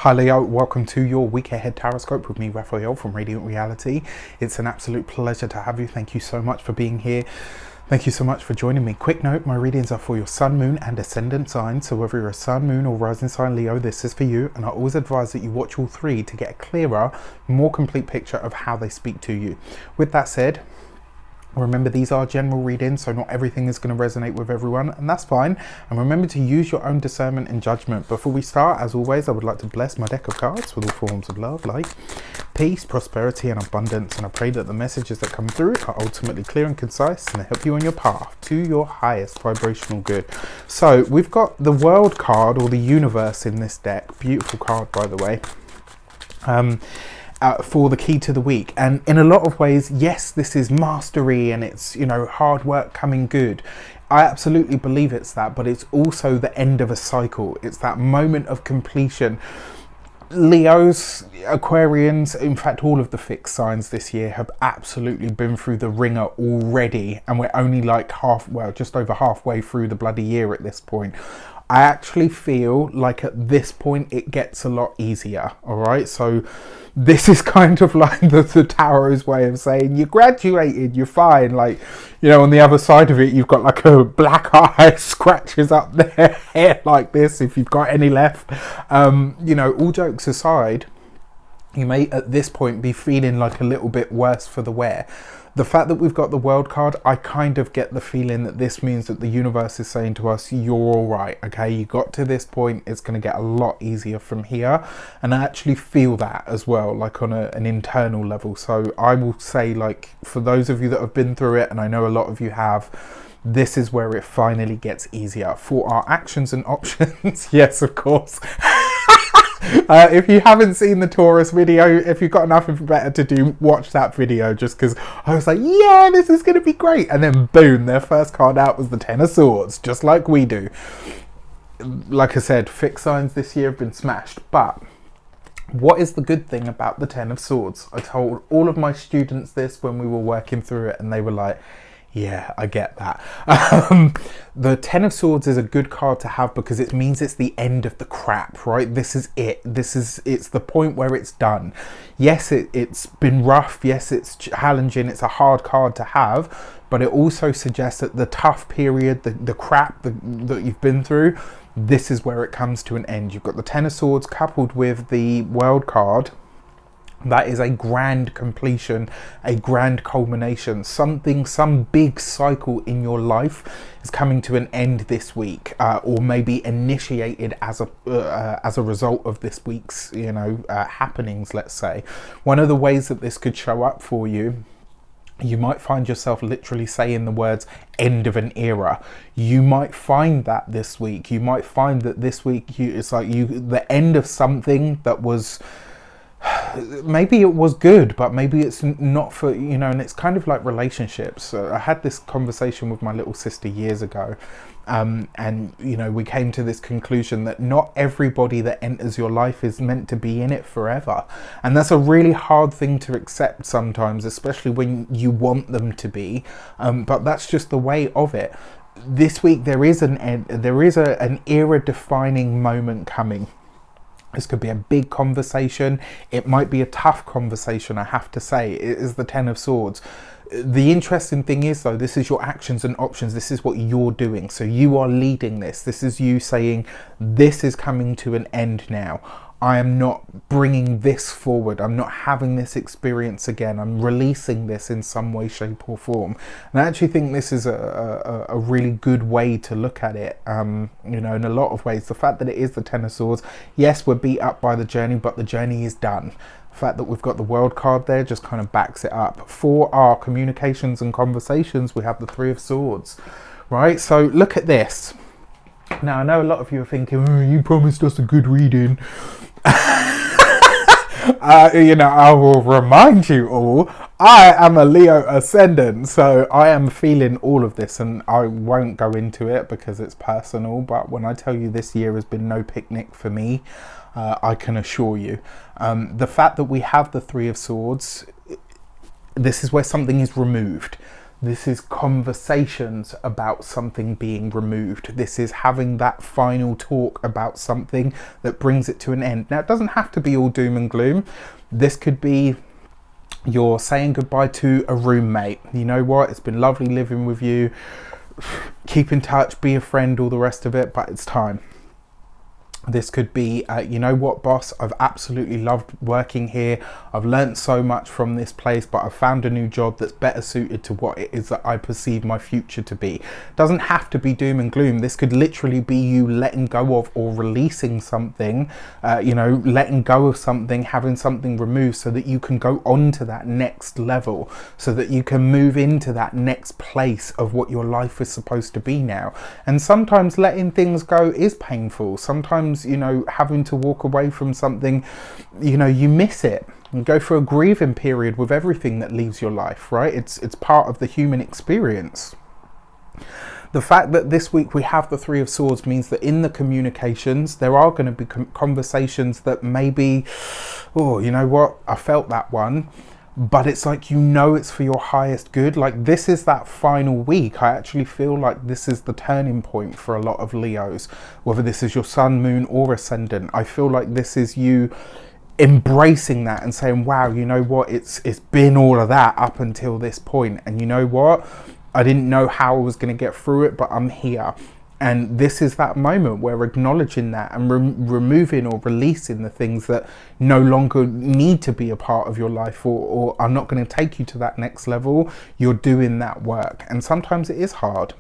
Hi Leo, welcome to your week ahead Taroscope with me, Raphael from Radiant Reality. It's an absolute pleasure to have you. Thank you so much for being here. Thank you so much for joining me. Quick note, my readings are for your sun, moon and ascendant sign. So whether you're a sun, moon or rising sign Leo, this is for you. And I always advise that you watch all three to get a clearer, more complete picture of how they speak to you. With that said, remember, these are general readings, so not everything is going to resonate with everyone, and that's fine. And remember to use your own discernment and judgment. Before we start, as always, I would like to bless my deck of cards with all forms of love, like peace, prosperity, and abundance. And I pray that the messages that come through are ultimately clear and concise and help you on your path to your highest vibrational good. So we've got the World card, or the Universe, in this deck. Beautiful card, by the way. For the key to the week, and in a lot of ways, yes, this is mastery and it's, you know, hard work coming good. I absolutely believe it's that, but it's also the end of a cycle. It's that moment of completion. Leos, Aquarians, in fact all of the fixed signs this year have absolutely been through the ringer already, and we're only like just over halfway through the bloody year at this point. I actually feel like at this point it gets a lot easier. All right, so this is kind of like the tarot's way of saying you graduated, you're fine. Like, you know, on the other side of it, you've got like a black eye, scratches up there, hair like this, if you've got any left. You know, all jokes aside, you may at this point be feeling like a little bit worse for the wear. The fact that we've got the World card, I kind of get the feeling that this means that the universe is saying to us, you're all right, okay? You got to this point, it's going to get a lot easier from here. And I actually feel that as well, like on an internal level. So I will say, like, for those of you that have been through it, and I know a lot of you have, this is where it finally gets easier. For our actions and options, yes, of course. If you haven't seen the Taurus video, if you've got nothing better to do, watch that video, just because I was like, yeah, this is going to be great. And then boom, their first card out was the Ten of Swords, just like we do. Like I said, fixed signs this year have been smashed. But what is the good thing about the Ten of Swords? I told all of my students this when we were working through it, and they were like, yeah, I get that. The Ten of Swords is a good card to have because it means it's the end of the crap, right? This is it. It's the point where it's done. Yes, it's been rough. Yes, it's challenging. It's a hard card to have, but it also suggests that the tough period, the crap that you've been through, this is where it comes to an end. You've got the Ten of Swords coupled with the World card. That is a grand completion, a grand culmination. Some big cycle in your life is coming to an end this week, or maybe initiated as a result of this week's, you know, happenings, let's say. One of the ways that this could show up for you, you might find yourself literally saying the words end of an era. You might find that this week. You might find that this week it's like the end of something that was, maybe it was good, but maybe it's not for, you know. And it's kind of like relationships. I had this conversation with my little sister years ago, and you know, we came to this conclusion that not everybody that enters your life is meant to be in it forever, and that's a really hard thing to accept sometimes, especially when you want them to be, but that's just the way of it. This week there is an era defining moment coming. This could be a big conversation. It might be a tough conversation, I have to say. It is the Ten of Swords. The interesting thing is, though, this is your actions and options. This is what you're doing. So you are leading this. This is you saying, this is coming to an end now. I am not bringing this forward. I'm not having this experience again. I'm releasing this in some way, shape or form. And I actually think this is a really good way to look at it. You know, in a lot of ways, the fact that it is the Ten of Swords, yes, we're beat up by the journey, but the journey is done. The fact that we've got the World card there just kind of backs it up. For our communications and conversations, we have the Three of Swords, right? So look at this. Now, I know a lot of you are thinking, oh, you promised us a good reading. You know, I will remind you all, I am a Leo ascendant, so I am feeling all of this, and I won't go into it because it's personal, but when I tell you this year has been no picnic for me, I can assure you. The fact that we have the Three of Swords, this is where something is removed. This is conversations about something being removed. This is having that final talk about something that brings it to an end. Now, it doesn't have to be all doom and gloom. This could be you're saying goodbye to a roommate. You know what? It's been lovely living with you. Keep in touch, be a friend, all the rest of it, but it's time. This could be, you know what, boss, I've absolutely loved working here. I've learned so much from this place, but I've found a new job that's better suited to what it is that I perceive my future to be. Doesn't have to be doom and gloom. This could literally be you letting go of or releasing something, you know, letting go of something, having something removed so that you can go on to that next level, so that you can move into that next place of what your life is supposed to be now. And sometimes letting things go is painful. Sometimes, you know, having to walk away from something, you know, you miss it and go through a grieving period with everything that leaves your life, right? It's part of the human experience. The fact that this week we have the Three of Swords means that in the communications, there are going to be conversations that maybe, oh, you know what, I felt that one. But it's like, you know, it's for your highest good. Like, this is that final week. I actually feel like this is the turning point for a lot of Leos, whether this is your sun, moon or ascendant. I feel like this is you embracing that and saying, wow, you know what, it's been all of that up until this point. And you know what, I didn't know how I was going to get through it, but I'm here. And this is that moment where acknowledging that and removing or releasing the things that no longer need to be a part of your life or are not going to take you to that next level, you're doing that work. And sometimes it is hard.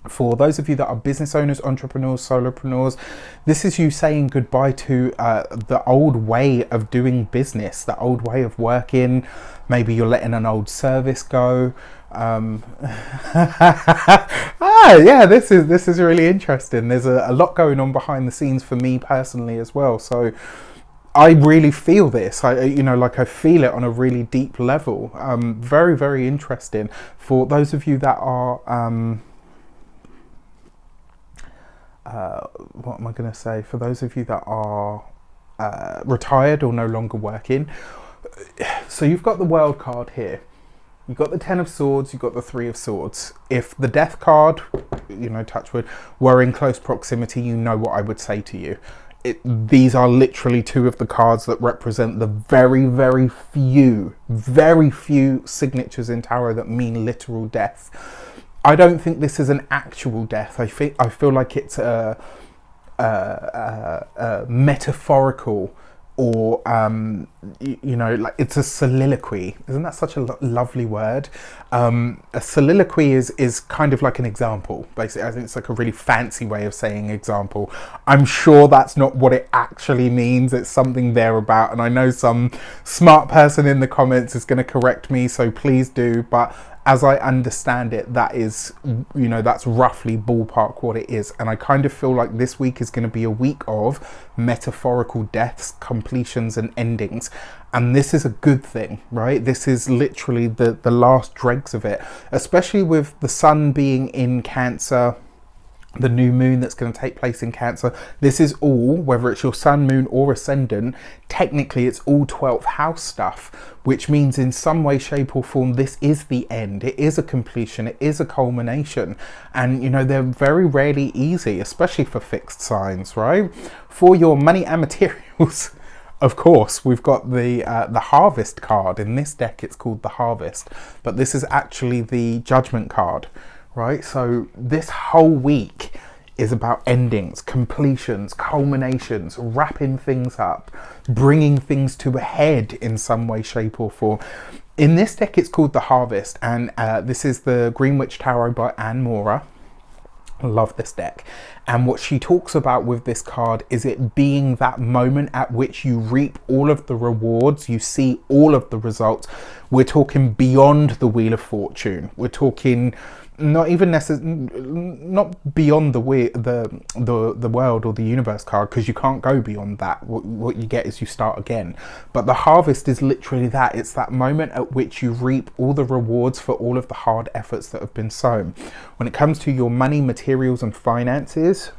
For those of you that are business owners, entrepreneurs, solopreneurs, this is you saying goodbye to the old way of doing business, the old way of working. Maybe you're letting an old service go. Yeah, this is really interesting. There's a lot going on behind the scenes for me personally as well. So I really feel this. I feel it on a really deep level. Very, very interesting. For those of you that are what am I going to say? For those of you that are retired or no longer working, so you've got the World card here. You've got the Ten of Swords, you've got the Three of Swords. If the Death card, you know, touch wood, were in close proximity, you know what I would say to you. These are literally two of the cards that represent the very, very few signatures in tarot that mean literal death. I don't think this is an actual death. I feel like it's a metaphorical, or you know, like it's a soliloquy. Isn't that such a lovely word? A soliloquy is kind of like an example, basically. I think it's like a really fancy way of saying example. I'm sure that's not what it actually means. It's something thereabout, and I know some smart person in the comments is going to correct me, so please do. But as I understand it, that is, you know, that's roughly ballpark what it is. And I kind of feel like this week is going to be a week of metaphorical deaths, completions and endings. And this is a good thing, right? This is literally the last dregs of it, especially with the sun being in Cancer, the new moon that's going to take place in Cancer. This is all, whether it's your sun, moon or ascendant, technically it's all 12th house stuff, which means in some way, shape or form, this is the end. It is a completion. It is a culmination. And, you know, they're very rarely easy, especially for fixed signs, right? For your money and materials, of course, we've got the Harvest card. In this deck, it's called the Harvest, but this is actually the Judgment card. Right, so this whole week is about endings, completions, culminations, wrapping things up, bringing things to a head in some way, shape or form. In this deck, it's called the Harvest, and this is the Green Witch Tarot by Anne Mora. I love this deck. And what she talks about with this card is it being that moment at which you reap all of the rewards, you see all of the results. We're talking beyond the Wheel of Fortune. We're talking not even not beyond the world or the universe card, because you can't go beyond that. What you get is you start again. But the Harvest is literally that. It's that moment at which you reap all the rewards for all of the hard efforts that have been sown. When it comes to your money, materials and finances,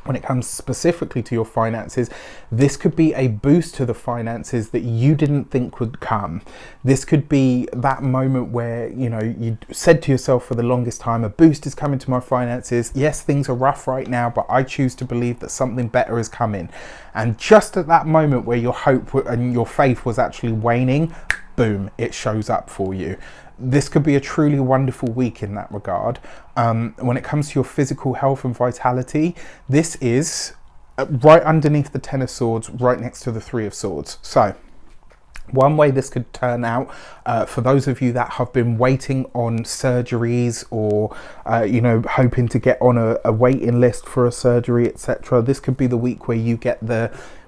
When it comes specifically to your finances, this could be a boost to the finances that you didn't think would come. This could be that moment where, you know, you said to yourself for the longest time, a boost is coming to my finances. Yes, things are rough right now, but I choose to believe that something better is coming. And just at that moment where your hope and your faith was actually waning, boom, it shows up for you. This could be a truly wonderful week in that regard. When it comes to your physical health and vitality, this is right underneath the Ten of Swords, right next to the Three of Swords. So one way this could turn out, for those of you that have been waiting on surgeries or, you know, hoping to get on a waiting list for a surgery, etc., this could be the week where you get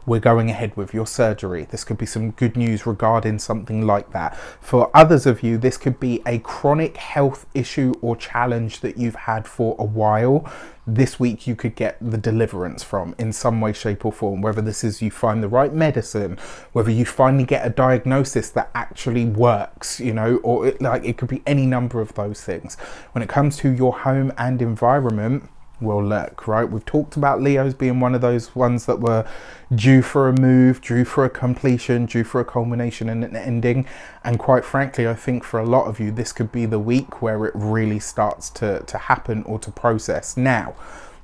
we're going ahead with your surgery. This could be some good news regarding something like that. For others of you, this could be a chronic health issue or challenge that you've had for a while. This week you could get the deliverance from in some way, shape or form, whether this is you find the right medicine, whether you finally get a diagnosis that actually works, you know, or it could be any number of those things. When it comes to your home and environment, well, look, right, we've talked about Leos being one of those ones that were due for a move, due for a completion, due for a culmination and an ending. And quite frankly, I think for a lot of you, this could be the week where it really starts to happen or to process. Now,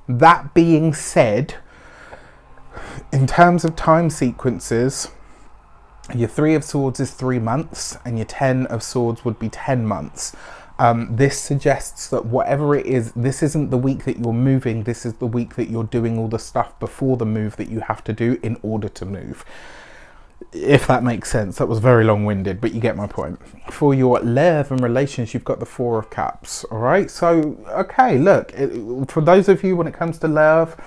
that being said, in terms of time sequences, your Three of Swords is 3 months and your 10 of Swords would be 10 months. This suggests that whatever it is, this isn't the week that you're moving, this is the week that you're doing all the stuff before the move that you have to do in order to move. If that makes sense. That was very long-winded, but you get my point. For your love and relations, you've got the Four of Cups, all right? So, okay, look, for those of you, when it comes to love,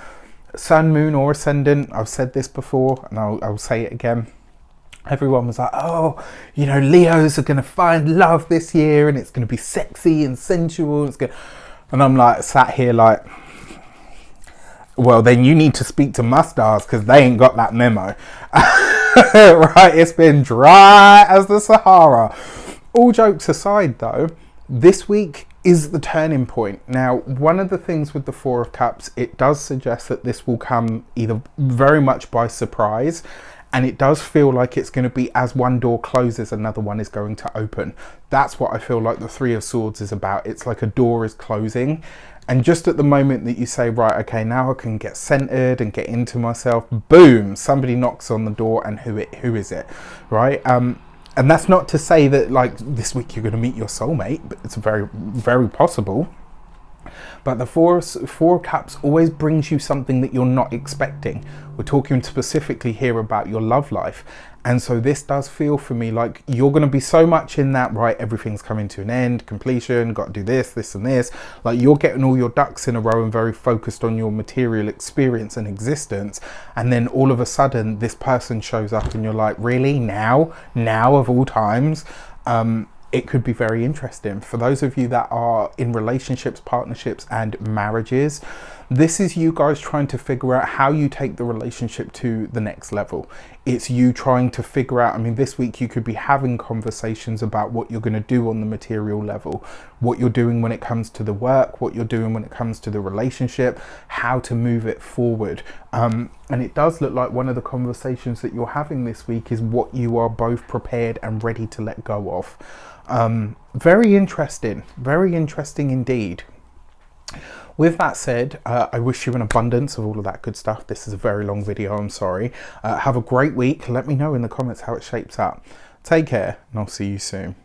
sun, moon, or ascendant, I've said this before, and I'll say it again. Everyone was like, oh, you know, Leos are going to find love this year and it's going to be sexy and sensual. And I'm like, sat here like, well, then you need to speak to my stars because they ain't got that memo. Right? It's been dry as the Sahara. All jokes aside, though, this week is the turning point. Now, one of the things with the Four of Cups, it does suggest that this will come either very much by surprise, and it does feel like it's going to be as one door closes, another one is going to open. That's what I feel like the Three of Swords is about. It's like a door is closing. And just at the moment that you say, right, okay, now I can get centered and get into myself, boom, somebody knocks on the door, and who is it, right? And that's not to say that like this week you're going to meet your soulmate, but it's very, very possible. But the Four of Cups always brings you something that you're not expecting. We're talking specifically here about your love life. And so this does feel for me like you're going to be so much in that, right, everything's coming to an end, completion, got to do this, this and this. Like you're getting all your ducks in a row and very focused on your material experience and existence. And then all of a sudden this person shows up and you're like, really? Now of all times? It could be very interesting. For those of you that are in relationships, partnerships and marriages, this is you guys trying to figure out how you take the relationship to the next level. It's you trying to figure out, I mean, this week you could be having conversations about what you're going to do on the material level, what you're doing when it comes to the work, what you're doing when it comes to the relationship, how to move it forward. And it does look like one of the conversations that you're having this week is what you are both prepared and ready to let go of. Very interesting indeed. With that said, I wish you an abundance of all of that good stuff. This is a very long video, I'm sorry. Have a great week. Let me know in the comments how it shapes up. Take care, and I'll see you soon.